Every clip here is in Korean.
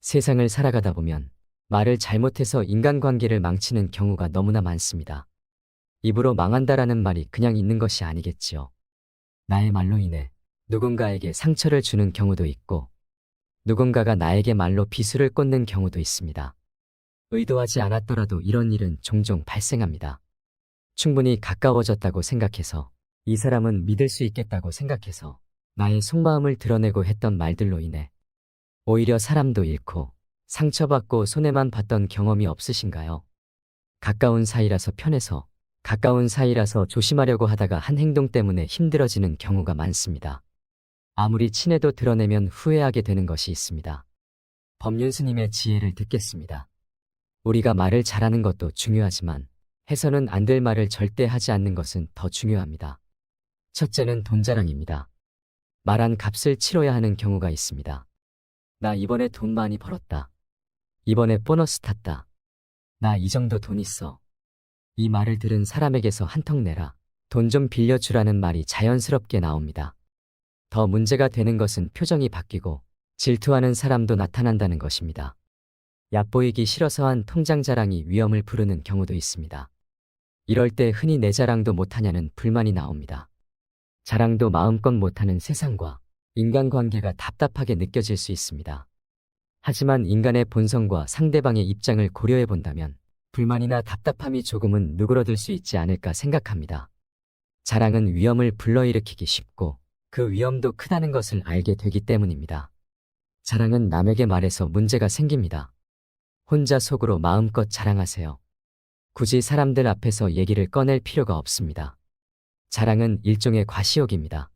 세상을 살아가다 보면 말을 잘못해서 인간관계를 망치는 경우가 너무나 많습니다. 입으로 망한다라는 말이 그냥 있는 것이 아니겠지요. 나의 말로 인해 누군가에게 상처를 주는 경우도 있고 누군가가 나에게 말로 비수를 꽂는 경우도 있습니다. 의도하지 않았더라도 이런 일은 종종 발생합니다. 충분히 가까워졌다고 생각해서 이 사람은 믿을 수 있겠다고 생각해서 나의 속마음을 드러내고 했던 말들로 인해 오히려 사람도 잃고 상처받고 손해만 봤던 경험이 없으신가요? 가까운 사이라서 편해서 가까운 사이라서 조심하려고 하다가 한 행동 때문에 힘들어지는 경우가 많습니다. 아무리 친해도 드러내면 후회하게 되는 것이 있습니다. 법륜 스님의 지혜를 듣겠습니다. 우리가 말을 잘하는 것도 중요하지만 해서는 안 될 말을 절대 하지 않는 것은 더 중요합니다. 첫째는 돈 자랑입니다. 말한 값을 치러야 하는 경우가 있습니다. 나 이번에 돈 많이 벌었다. 이번에 보너스 탔다. 나 이 정도 돈 있어. 이 말을 들은 사람에게서 한턱 내라. 돈 좀 빌려주라는 말이 자연스럽게 나옵니다. 더 문제가 되는 것은 표정이 바뀌고 질투하는 사람도 나타난다는 것입니다. 얕보이기 싫어서 한 통장 자랑이 위험을 부르는 경우도 있습니다. 이럴 때 흔히 내 자랑도 못하냐는 불만이 나옵니다. 자랑도 마음껏 못하는 세상과 인간관계가 답답하게 느껴질 수 있습니다. 하지만 인간의 본성과 상대방의 입장을 고려해 본다면 불만이나 답답함이 조금은 누그러들 수 있지 않을까 생각합니다. 자랑은 위험을 불러일으키기 쉽고 그 위험도 크다는 것을 알게 되기 때문입니다. 자랑은 남에게 말해서 문제가 생깁니다. 혼자 속으로 마음껏 자랑하세요. 굳이 사람들 앞에서 얘기를 꺼낼 필요가 없습니다. 자랑은 일종의 과시욕입니다.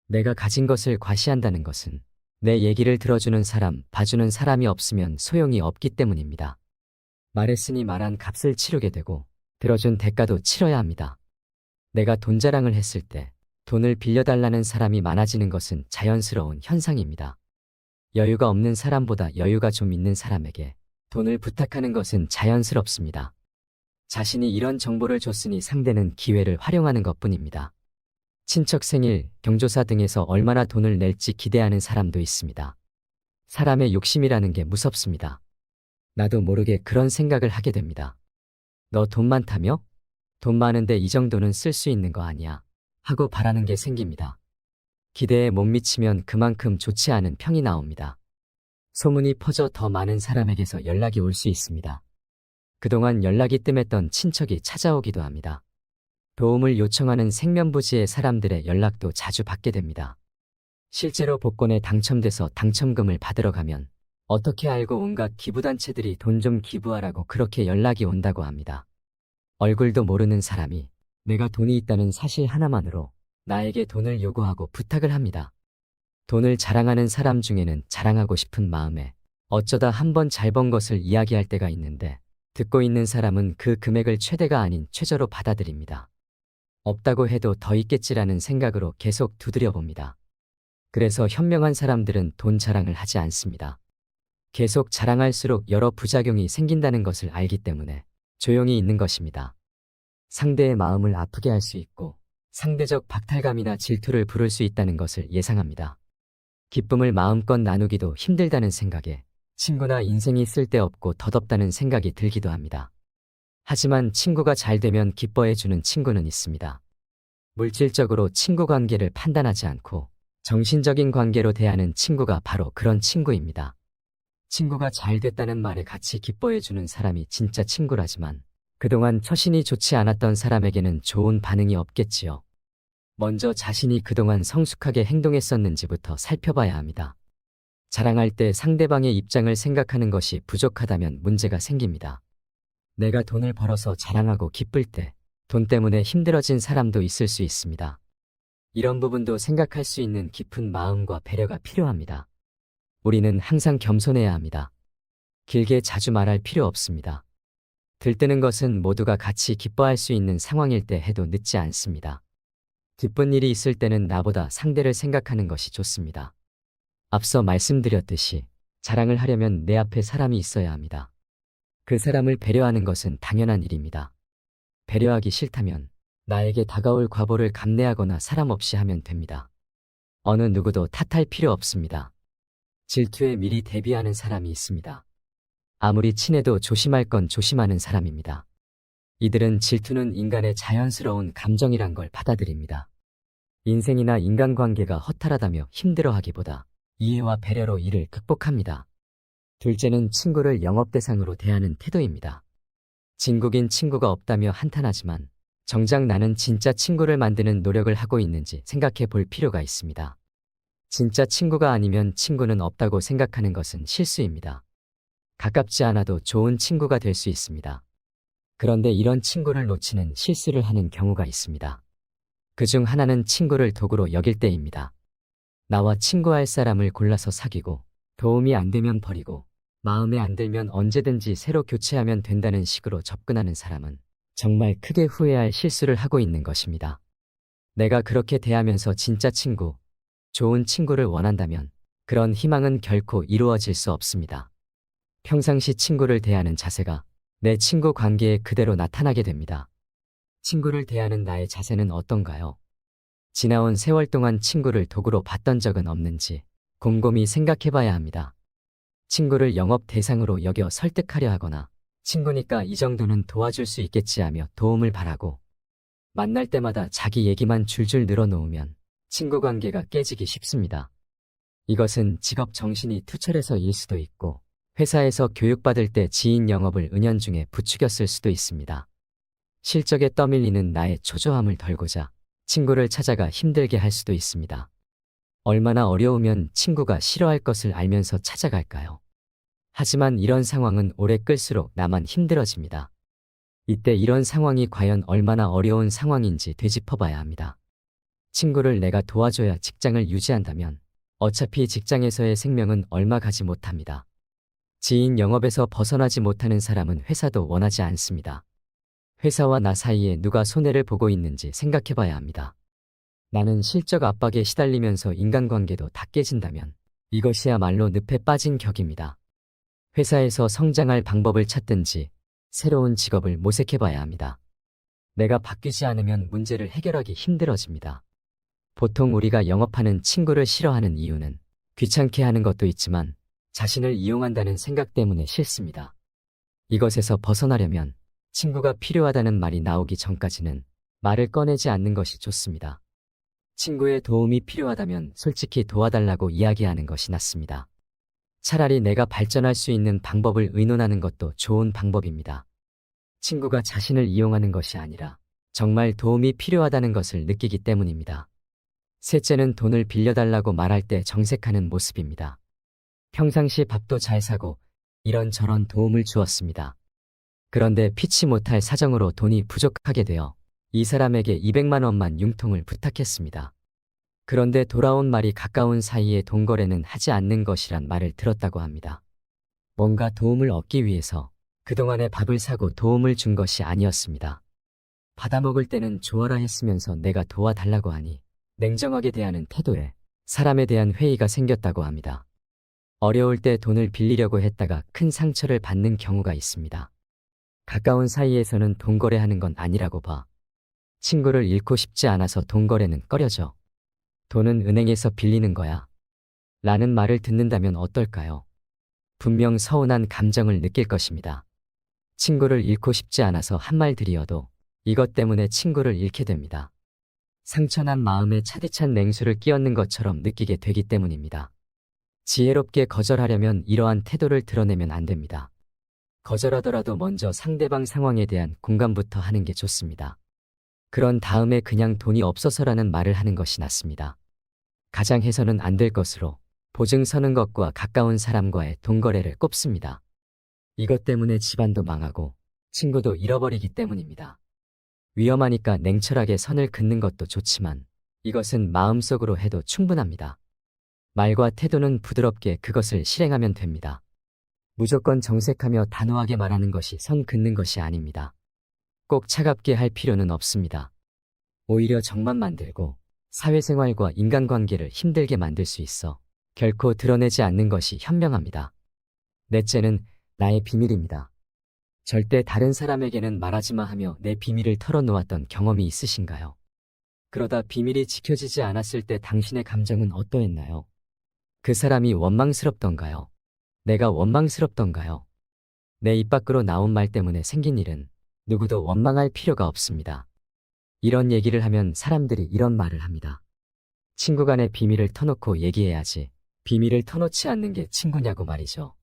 내가 가진 것을 과시한다는 것은 내 얘기를 들어주는 사람, 봐주는 사람이 없으면 소용이 없기 때문입니다. 말했으니 말한 값을 치르게 되고 들어준 대가도 치러야 합니다. 내가 돈 자랑을 했을 때 돈을 빌려달라는 사람이 많아지는 것은 자연스러운 현상입니다. 여유가 없는 사람보다 여유가 좀 있는 사람에게 돈을 부탁하는 것은 자연스럽습니다. 자신이 이런 정보를 줬으니 상대는 기회를 활용하는 것뿐입니다. 친척 생일, 경조사 등에서 얼마나 돈을 낼지 기대하는 사람도 있습니다. 사람의 욕심이라는 게 무섭습니다. 나도 모르게 그런 생각을 하게 됩니다. 너 돈 많다며? 돈 많은데 이 정도는 쓸 수 있는 거 아니야? 하고 바라는 게 생깁니다. 기대에 못 미치면 그만큼 좋지 않은 평이 나옵니다. 소문이 퍼져 더 많은 사람에게서 연락이 올 수 있습니다. 그동안 연락이 뜸했던 친척이 찾아오기도 합니다. 도움을 요청하는 생면부지의 사람들의 연락도 자주 받게 됩니다. 실제로 복권에 당첨돼서 당첨금을 받으러 가면 어떻게 알고 온갖 기부단체들이 돈 좀 기부하라고 그렇게 연락이 온다고 합니다. 얼굴도 모르는 사람이 내가 돈이 있다는 사실 하나만으로 나에게 돈을 요구하고 부탁을 합니다. 돈을 자랑하는 사람 중에는 자랑하고 싶은 마음에 어쩌다 한번 잘 번 것을 이야기할 때가 있는데 듣고 있는 사람은 그 금액을 최대가 아닌 최저로 받아들입니다. 없다고 해도 더 있겠지라는 생각으로 계속 두드려 봅니다. 그래서 현명한 사람들은 돈 자랑을 하지 않습니다. 계속 자랑할수록 여러 부작용이 생긴다는 것을 알기 때문에 조용히 있는 것입니다. 상대의 마음을 아프게 할 수 있고 상대적 박탈감이나 질투를 부를 수 있다는 것을 예상합니다. 기쁨을 마음껏 나누기도 힘들다는 생각에 친구나 인생이 쓸데없고 덧없다는 생각이 들기도 합니다. 하지만 친구가 잘 되면 기뻐해주는 친구는 있습니다. 물질적으로 친구 관계를 판단하지 않고 정신적인 관계로 대하는 친구가 바로 그런 친구입니다. 친구가 잘 됐다는 말에 같이 기뻐해주는 사람이 진짜 친구라지만 그동안 처신이 좋지 않았던 사람에게는 좋은 반응이 없겠지요. 먼저 자신이 그동안 성숙하게 행동했었는지부터 살펴봐야 합니다. 자랑할 때 상대방의 입장을 생각하는 것이 부족하다면 문제가 생깁니다. 내가 돈을 벌어서 자랑하고 기쁠 때 돈 때문에 힘들어진 사람도 있을 수 있습니다. 이런 부분도 생각할 수 있는 깊은 마음과 배려가 필요합니다. 우리는 항상 겸손해야 합니다. 길게 자주 말할 필요 없습니다. 들뜨는 것은 모두가 같이 기뻐할 수 있는 상황일 때 해도 늦지 않습니다. 기쁜 일이 있을 때는 나보다 상대를 생각하는 것이 좋습니다. 앞서 말씀드렸듯이 자랑을 하려면 내 앞에 사람이 있어야 합니다. 그 사람을 배려하는 것은 당연한 일입니다. 배려하기 싫다면 나에게 다가올 과보를 감내하거나 사람 없이 하면 됩니다. 어느 누구도 탓할 필요 없습니다. 질투에 미리 대비하는 사람이 있습니다. 아무리 친해도 조심할 건 조심하는 사람입니다. 이들은 질투는 인간의 자연스러운 감정이란 걸 받아들입니다. 인생이나 인간관계가 허탈하다며 힘들어하기보다 이해와 배려로 이를 극복합니다. 둘째는 친구를 영업 대상으로 대하는 태도입니다. 진국인 친구가 없다며 한탄하지만 정작 나는 진짜 친구를 만드는 노력을 하고 있는지 생각해 볼 필요가 있습니다. 진짜 친구가 아니면 친구는 없다고 생각하는 것은 실수입니다. 가깝지 않아도 좋은 친구가 될 수 있습니다. 그런데 이런 친구를 놓치는 실수를 하는 경우가 있습니다. 그중 하나는 친구를 도구로 여길 때입니다. 나와 친구할 사람을 골라서 사귀고 도움이 안 되면 버리고 마음에 안 들면 언제든지 새로 교체하면 된다는 식으로 접근하는 사람은 정말 크게 후회할 실수를 하고 있는 것입니다. 내가 그렇게 대하면서 진짜 친구, 좋은 친구를 원한다면 그런 희망은 결코 이루어질 수 없습니다. 평상시 친구를 대하는 자세가 내 친구 관계에 그대로 나타나게 됩니다. 친구를 대하는 나의 자세는 어떤가요? 지나온 세월 동안 친구를 도구로 봤던 적은 없는지 곰곰이 생각해 봐야 합니다. 친구를 영업 대상으로 여겨 설득하려 하거나 친구니까 이 정도는 도와줄 수 있겠지 하며 도움을 바라고 만날 때마다 자기 얘기만 줄줄 늘어놓으면 친구 관계가 깨지기 쉽습니다. 이것은 직업 정신이 투철해서일 수도 있고 회사에서 교육받을 때 지인 영업을 은연중에 부추겼을 수도 있습니다. 실적에 떠밀리는 나의 초조함을 덜고자 친구를 찾아가 힘들게 할 수도 있습니다. 얼마나 어려우면 친구가 싫어할 것을 알면서 찾아갈까요? 하지만 이런 상황은 오래 끌수록 나만 힘들어집니다. 이때 이런 상황이 과연 얼마나 어려운 상황인지 되짚어봐야 합니다. 친구를 내가 도와줘야 직장을 유지한다면 어차피 직장에서의 생명은 얼마 가지 못합니다. 지인 영업에서 벗어나지 못하는 사람은 회사도 원하지 않습니다. 회사와 나 사이에 누가 손해를 보고 있는지 생각해봐야 합니다. 나는 실적 압박에 시달리면서 인간관계도 다 깨진다면 이것이야말로 늪에 빠진 격입니다. 회사에서 성장할 방법을 찾든지 새로운 직업을 모색해봐야 합니다. 내가 바뀌지 않으면 문제를 해결하기 힘들어집니다. 보통 우리가 영업하는 친구를 싫어하는 이유는 귀찮게 하는 것도 있지만 자신을 이용한다는 생각 때문에 싫습니다. 이것에서 벗어나려면 친구가 필요하다는 말이 나오기 전까지는 말을 꺼내지 않는 것이 좋습니다. 친구의 도움이 필요하다면 솔직히 도와달라고 이야기하는 것이 낫습니다. 차라리 내가 발전할 수 있는 방법을 의논하는 것도 좋은 방법입니다. 친구가 자신을 이용하는 것이 아니라 정말 도움이 필요하다는 것을 느끼기 때문입니다. 셋째는 돈을 빌려달라고 말할 때 정색하는 모습입니다. 평상시 밥도 잘 사고 이런저런 도움을 주었습니다. 그런데 피치 못할 사정으로 돈이 부족하게 되어 이 사람에게 200만 원만 융통을 부탁했습니다. 그런데 돌아온 말이 가까운 사이에 돈거래는 하지 않는 것이란 말을 들었다고 합니다. 뭔가 도움을 얻기 위해서 그동안에 밥을 사고 도움을 준 것이 아니었습니다. 받아먹을 때는 좋아라 했으면서 내가 도와달라고 하니 냉정하게 대하는 태도에 사람에 대한 회의가 생겼다고 합니다. 어려울 때 돈을 빌리려고 했다가 큰 상처를 받는 경우가 있습니다. 가까운 사이에서는 돈거래하는 건 아니라고 봐. 친구를 잃고 싶지 않아서 돈거래는 꺼려져. 돈은 은행에서 빌리는 거야. 라는 말을 듣는다면 어떨까요? 분명 서운한 감정을 느낄 것입니다. 친구를 잃고 싶지 않아서 한 말들이어도 이것 때문에 친구를 잃게 됩니다. 상처난 마음에 차디찬 냉수를 끼얹는 것처럼 느끼게 되기 때문입니다. 지혜롭게 거절하려면 이러한 태도를 드러내면 안 됩니다. 거절하더라도 먼저 상대방 상황에 대한 공감부터 하는 게 좋습니다. 그런 다음에 그냥 돈이 없어서라는 말을 하는 것이 낫습니다. 가장 해서는 안 될 것으로 보증 서는 것과 가까운 사람과의 돈거래를 꼽습니다. 이것 때문에 집안도 망하고 친구도 잃어버리기 때문입니다. 위험하니까 냉철하게 선을 긋는 것도 좋지만 이것은 마음속으로 해도 충분합니다. 말과 태도는 부드럽게 그것을 실행하면 됩니다. 무조건 정색하며 단호하게 말하는 것이 선 긋는 것이 아닙니다. 꼭 차갑게 할 필요는 없습니다. 오히려 정만 만들고 사회생활과 인간관계를 힘들게 만들 수 있어 결코 드러내지 않는 것이 현명합니다. 넷째는 나의 비밀입니다. 절대 다른 사람에게는 말하지 마 하며 내 비밀을 털어놓았던 경험이 있으신가요? 그러다 비밀이 지켜지지 않았을 때 당신의 감정은 어떠했나요? 그 사람이 원망스럽던가요? 내가 원망스럽던가요? 내 입 밖으로 나온 말 때문에 생긴 일은 누구도 원망할 필요가 없습니다. 이런 얘기를 하면 사람들이 이런 말을 합니다. 친구 간의 비밀을 터놓고 얘기해야지. 비밀을 터놓지 않는 게 친구냐고 말이죠.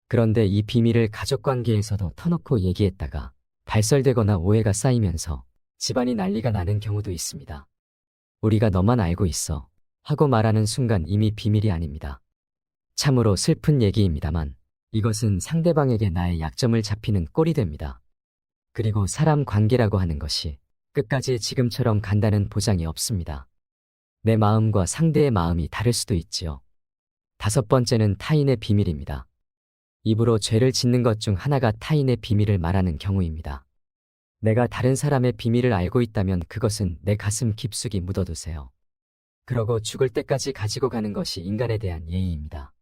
그런데 이 비밀을 가족관계에서도 터놓고 얘기했다가 발설되거나 오해가 쌓이면서 집안이 난리가 나는 경우도 있습니다. 우리가 너만 알고 있어 하고 말하는 순간 이미 비밀이 아닙니다. 참으로 슬픈 얘기입니다만 이것은 상대방에게 나의 약점을 잡히는 꼴이 됩니다. 그리고 사람 관계라고 하는 것이 끝까지 지금처럼 간다는 보장이 없습니다. 내 마음과 상대의 마음이 다를 수도 있지요. 다섯 번째는 타인의 비밀입니다. 입으로 죄를 짓는 것 중 하나가 타인의 비밀을 말하는 경우입니다. 내가 다른 사람의 비밀을 알고 있다면 그것은 내 가슴 깊숙이 묻어두세요. 그러고 죽을 때까지 가지고 가는 것이 인간에 대한 예의입니다.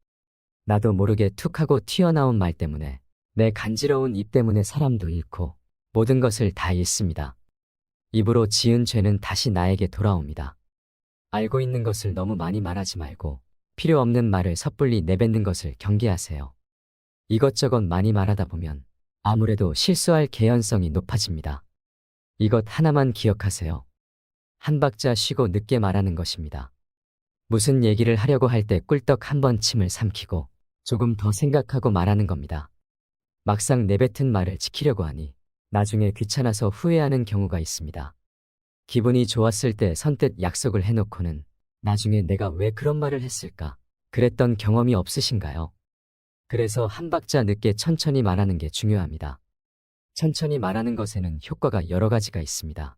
나도 모르게 툭 하고 튀어나온 말 때문에 내 간지러운 입 때문에 사람도 잃고 모든 것을 다 잃습니다. 입으로 지은 죄는 다시 나에게 돌아옵니다. 알고 있는 것을 너무 많이 말하지 말고 필요 없는 말을 섣불리 내뱉는 것을 경계하세요. 이것저것 많이 말하다 보면 아무래도 실수할 개연성이 높아집니다. 이것 하나만 기억하세요. 한 박자 쉬고 늦게 말하는 것입니다. 무슨 얘기를 하려고 할 때 꿀떡 한 번 침을 삼키고 조금 더 생각하고 말하는 겁니다. 막상 내뱉은 말을 지키려고 하니 나중에 귀찮아서 후회하는 경우가 있습니다. 기분이 좋았을 때 선뜻 약속을 해놓고는 나중에 내가 왜 그런 말을 했을까? 그랬던 경험이 없으신가요? 그래서 한 박자 늦게 천천히 말하는 게 중요합니다. 천천히 말하는 것에는 효과가 여러 가지가 있습니다.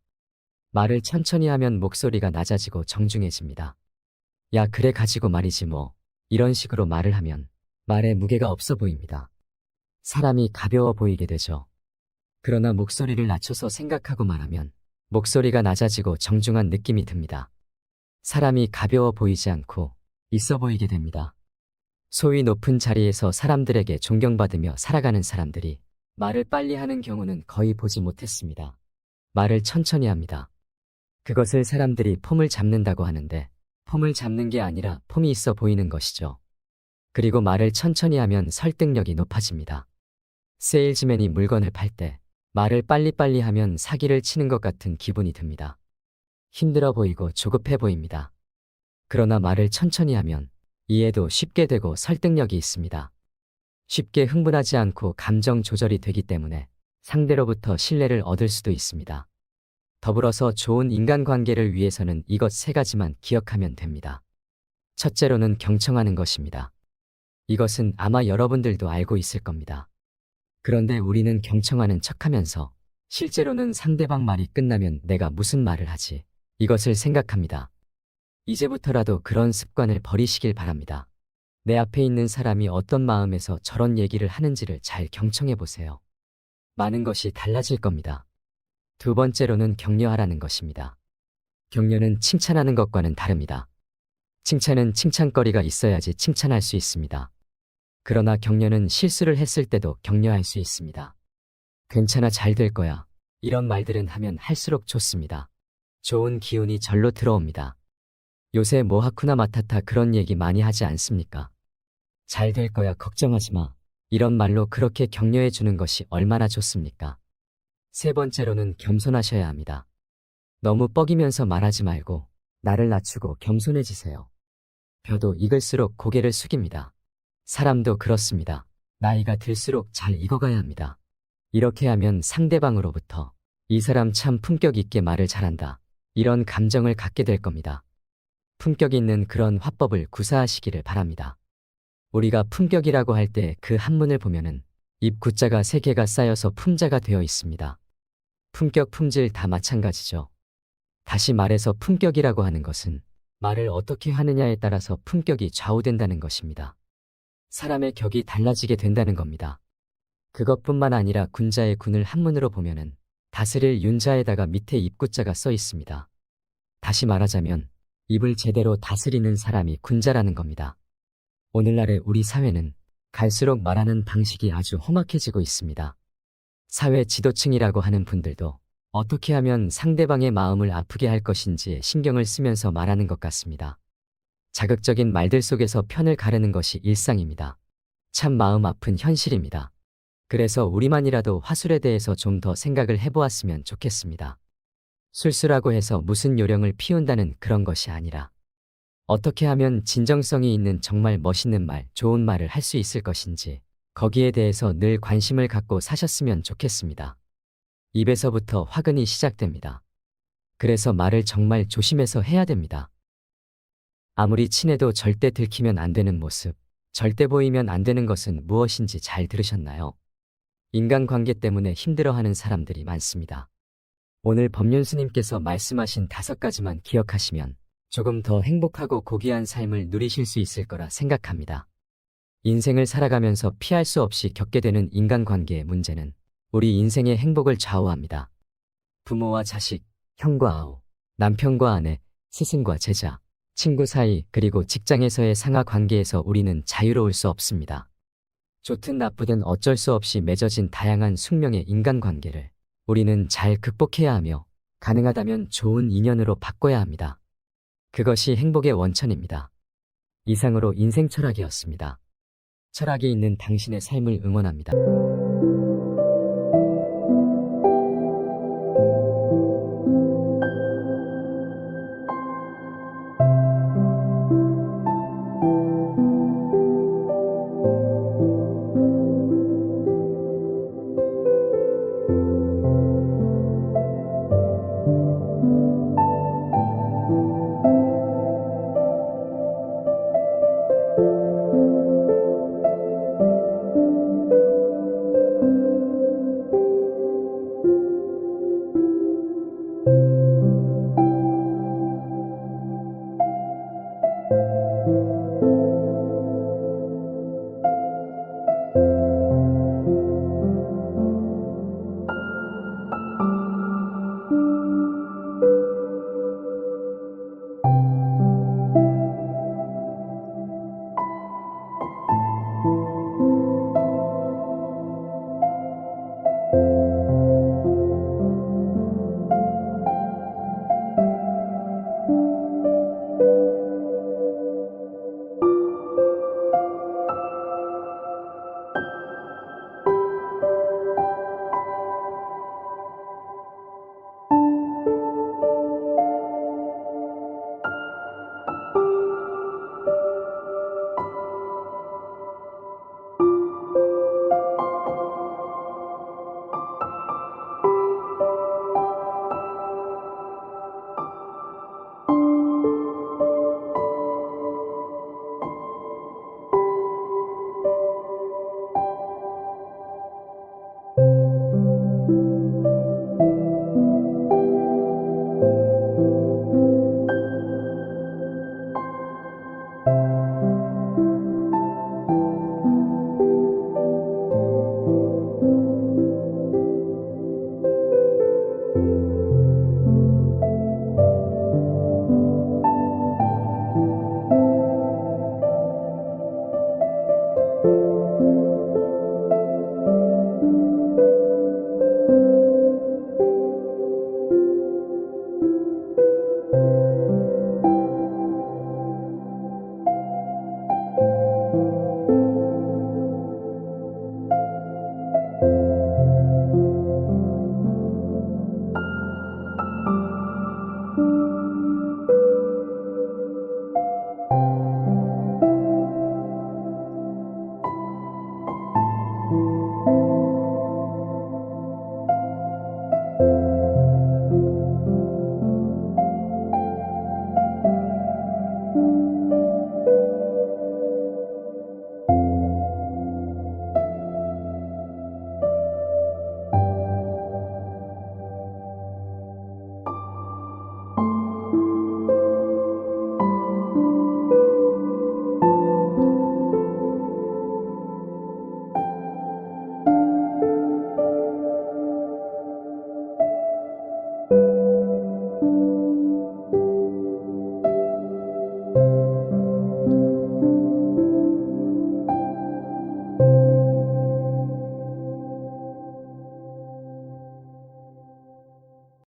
말을 천천히 하면 목소리가 낮아지고 정중해집니다. 야, 그래 가지고 말이지 뭐. 이런 식으로 말을 하면 말에 무게가 없어 보입니다. 사람이 가벼워 보이게 되죠. 그러나 목소리를 낮춰서 생각하고 말하면 목소리가 낮아지고 정중한 느낌이 듭니다. 사람이 가벼워 보이지 않고 있어 보이게 됩니다. 소위 높은 자리에서 사람들에게 존경받으며 살아가는 사람들이 말을 빨리 하는 경우는 거의 보지 못했습니다. 말을 천천히 합니다. 그것을 사람들이 폼을 잡는다고 하는데 폼을 잡는 게 아니라 폼이 있어 보이는 것이죠. 그리고 말을 천천히 하면 설득력이 높아집니다. 세일즈맨이 물건을 팔 때 말을 빨리빨리 하면 사기를 치는 것 같은 기분이 듭니다. 힘들어 보이고 조급해 보입니다. 그러나 말을 천천히 하면 이해도 쉽게 되고 설득력이 있습니다. 쉽게 흥분하지 않고 감정 조절이 되기 때문에 상대로부터 신뢰를 얻을 수도 있습니다. 더불어서 좋은 인간관계를 위해서는 이것 세 가지만 기억하면 됩니다. 첫째로는 경청하는 것입니다. 이것은 아마 여러분들도 알고 있을 겁니다. 그런데 우리는 경청하는 척하면서 실제로는 상대방 말이 끝나면 내가 무슨 말을 하지? 이것을 생각합니다. 이제부터라도 그런 습관을 버리시길 바랍니다. 내 앞에 있는 사람이 어떤 마음에서 저런 얘기를 하는지를 잘 경청해 보세요. 많은 것이 달라질 겁니다. 두 번째로는 격려하라는 것입니다. 격려는 칭찬하는 것과는 다릅니다. 칭찬은 칭찬거리가 있어야지 칭찬할 수 있습니다. 그러나 격려는 실수를 했을 때도 격려할 수 있습니다. 괜찮아, 잘 될 거야. 이런 말들은 하면 할수록 좋습니다. 좋은 기운이 절로 들어옵니다. 요새 뭐 하쿠나 마타타 그런 얘기 많이 하지 않습니까? 잘 될 거야, 걱정하지 마. 이런 말로 그렇게 격려해 주는 것이 얼마나 좋습니까? 세 번째로는 겸손하셔야 합니다. 너무 뻐기면서 말하지 말고 나를 낮추고 겸손해지세요. 벼도 익을수록 고개를 숙입니다. 사람도 그렇습니다. 나이가 들수록 잘 익어가야 합니다. 이렇게 하면 상대방으로부터 이 사람 참 품격 있게 말을 잘한다. 이런 감정을 갖게 될 겁니다. 품격 있는 그런 화법을 구사하시기를 바랍니다. 우리가 품격이라고 할 때 그 한문을 보면은 입 구자가 3개가 쌓여서 품자가 되어 있습니다. 품격, 품질 다 마찬가지죠. 다시 말해서 품격이라고 하는 것은 말을 어떻게 하느냐에 따라서 품격이 좌우된다는 것입니다. 사람의 격이 달라지게 된다는 겁니다. 그것뿐만 아니라 군자의 군을 한문으로 보면은 다스릴 윤자에다가 밑에 입구자가 써 있습니다. 다시 말하자면 입을 제대로 다스리는 사람이 군자라는 겁니다. 오늘날의 우리 사회는 갈수록 말하는 방식이 아주 험악해지고 있습니다. 사회 지도층이라고 하는 분들도 어떻게 하면 상대방의 마음을 아프게 할 것인지에 신경을 쓰면서 말하는 것 같습니다. 자극적인 말들 속에서 편을 가르는 것이 일상입니다. 참 마음 아픈 현실입니다. 그래서 우리만이라도 화술에 대해서 좀 더 생각을 해보았으면 좋겠습니다. 술수라고 해서 무슨 요령을 피운다는 그런 것이 아니라 어떻게 하면 진정성이 있는 정말 멋있는 말, 좋은 말을 할 수 있을 것인지 거기에 대해서 늘 관심을 갖고 사셨으면 좋겠습니다. 입에서부터 화근이 시작됩니다. 그래서 말을 정말 조심해서 해야 됩니다. 아무리 친해도 절대 들키면 안 되는 모습, 절대 보이면 안 되는 것은 무엇인지 잘 들으셨나요? 인간관계 때문에 힘들어하는 사람들이 많습니다. 오늘 법륜스님께서 말씀하신 5가지만 기억하시면 조금 더 행복하고 고귀한 삶을 누리실 수 있을 거라 생각합니다. 인생을 살아가면서 피할 수 없이 겪게 되는 인간관계의 문제는 우리 인생의 행복을 좌우합니다. 부모와 자식, 형과 아우, 남편과 아내, 스승과 제자, 친구 사이, 그리고 직장에서의 상하 관계에서 우리는 자유로울 수 없습니다. 좋든 나쁘든 어쩔 수 없이 맺어진 다양한 숙명의 인간관계를 우리는 잘 극복해야 하며 가능하다면 좋은 인연으로 바꿔야 합니다. 그것이 행복의 원천입니다. 이상으로 인생 철학이었습니다. 철학이 있는 당신의 삶을 응원합니다.